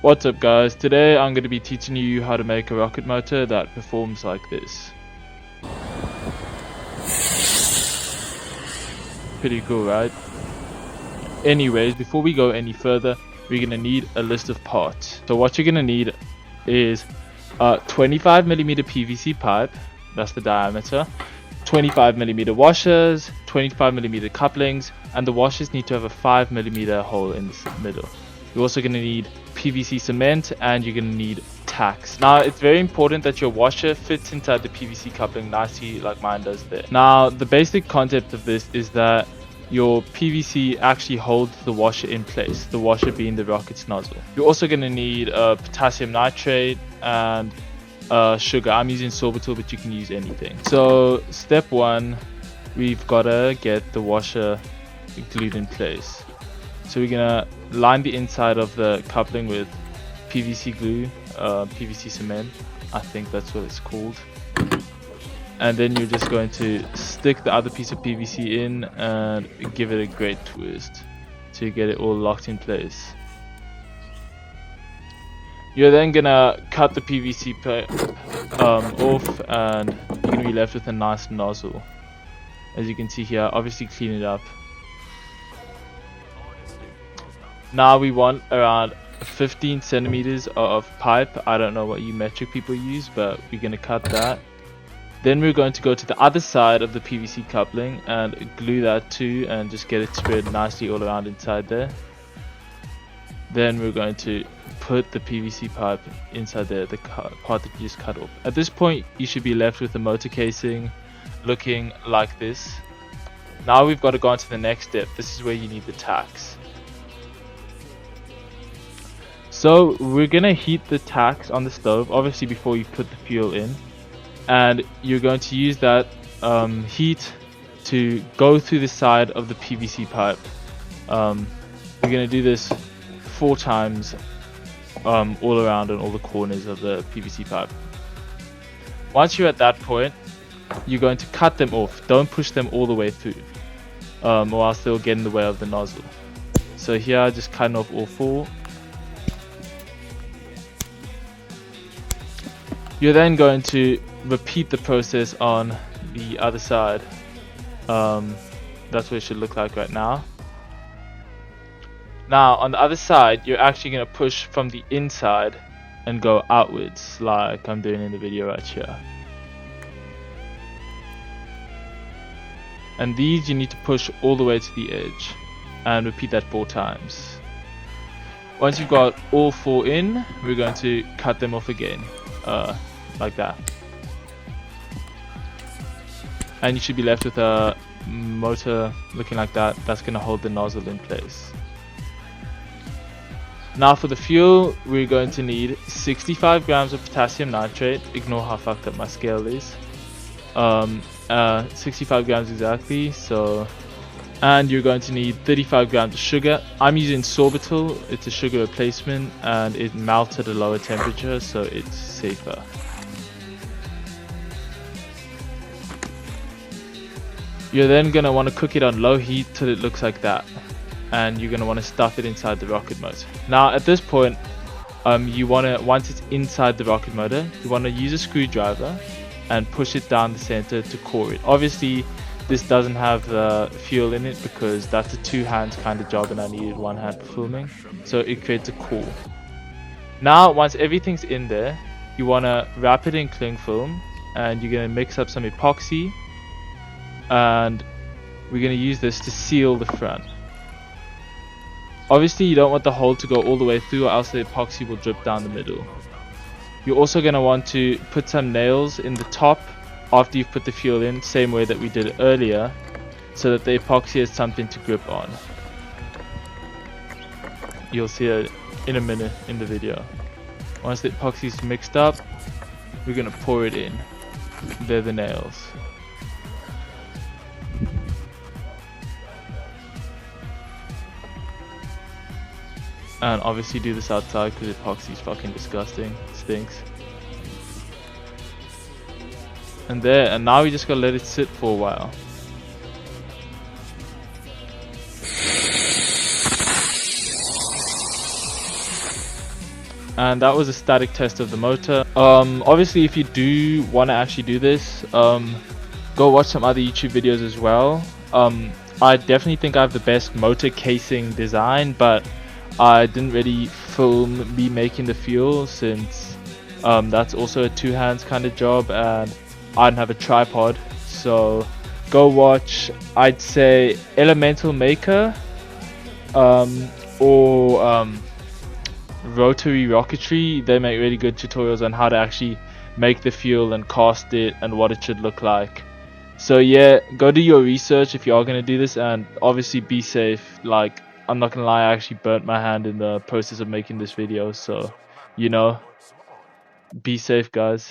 What's up guys, today I'm going to be teaching you how to make a rocket motor that performs like this. Pretty cool, right? Anyways, before we go any further, we're going to need a list of parts. So what you're going to need is a 25mm PVC pipe, that's the diameter, 25mm washers, 25mm couplings, and the washers need to have a 5mm hole in the middle. You're also going to need PVC cement and you're going to need tacks. Now it's very important that your washer fits inside the PVC coupling nicely like mine does there. Now the basic concept of this is that your PVC actually holds the washer in place, the washer being the rocket's nozzle. You're also going to need potassium nitrate and sugar. I'm using sorbitol, but you can use anything. So step one, we've got to get the washer glued in place. So we're gonna line the inside of the coupling with PVC glue, PVC cement, I think that's what it's called. And then you're just going to stick the other piece of PVC in and give it a great twist so you get it all locked in place. You're then gonna cut the PVC off and you're gonna be left with a nice nozzle. As you can see here, obviously clean it up. Now we want around 15 centimeters of pipe. I don't know what you metric people use, but we're going to cut that. Then we're going to go to the other side of the PVC coupling and glue that too and just get it spread nicely all around inside there. Then we're going to put the PVC pipe inside there, the part that you just cut off. At this point you should be left with the motor casing looking like this. Now we've got to go on to the next step. This is where you need the tacks. So we're gonna heat the tacks on the stove, obviously before you put the fuel in, and you're going to use that heat to go through the side of the PVC pipe. We're gonna do this 4 times all around on all the corners of the PVC pipe. Once you're at that point, you're going to cut them off. Don't push them all the way through, or else they'll get in the way of the nozzle. So here, just cutting off all 4. You're then going to repeat the process on the other side. That's what it should look like right now. Now on the other side, you're actually going to push from the inside and go outwards like I'm doing in the video right here. And these you need to push all the way to the edge and repeat that 4 times. Once you've got all 4 in, we're going to cut them off again. Like that, and you should be left with a motor looking like that. That's going to hold the nozzle in place. Now for the fuel, we're going to need 65 grams of potassium nitrate. Ignore how fucked up my scale is. 65 grams exactly. So, and you're going to need 35 grams of sugar. I'm using sorbitol. It's a sugar replacement and it melts at a lower temperature, so it's safer. You're then going to want to cook it on low heat till it looks like that, and you're going to want to stuff it inside the rocket motor. Now at this point, once it's inside the rocket motor, you want to use a screwdriver and push it down the center to core it. Obviously this doesn't have the fuel in it because that's a 2 hands kind of job and I needed 1 hand for filming, so it creates a core. Now once everything's in there, you want to wrap it in cling film and you're going to mix up some epoxy, and we're going to use this to seal the front. Obviously you don't want the hole to go all the way through or else the epoxy will drip down the middle. You're also going to want to put some nails in the top after you've put the fuel in, same way that we did earlier, so that the epoxy has something to grip on. You'll see it in a minute in the video. Once the epoxy is mixed up, we're going to pour it in. They're the nails. And obviously do this outside because epoxy is fucking disgusting. It stinks. And now we just gotta let it sit for a while. And that was a static test of the motor. Obviously if you do want to actually do this, go watch some other YouTube videos as well. I definitely think I have the best motor casing design, but I didn't really film me making the fuel since that's also a two hands kind of job and I don't have a tripod. So go watch, I'd say Elemental Maker or Rotary Rocketry. They make really good tutorials on how to actually make the fuel and cast it and what it should look like. So yeah, go do your research if you are going to do this, and obviously be safe. Like, I'm not gonna lie, I actually burnt my hand in the process of making this video, so you know, be safe guys.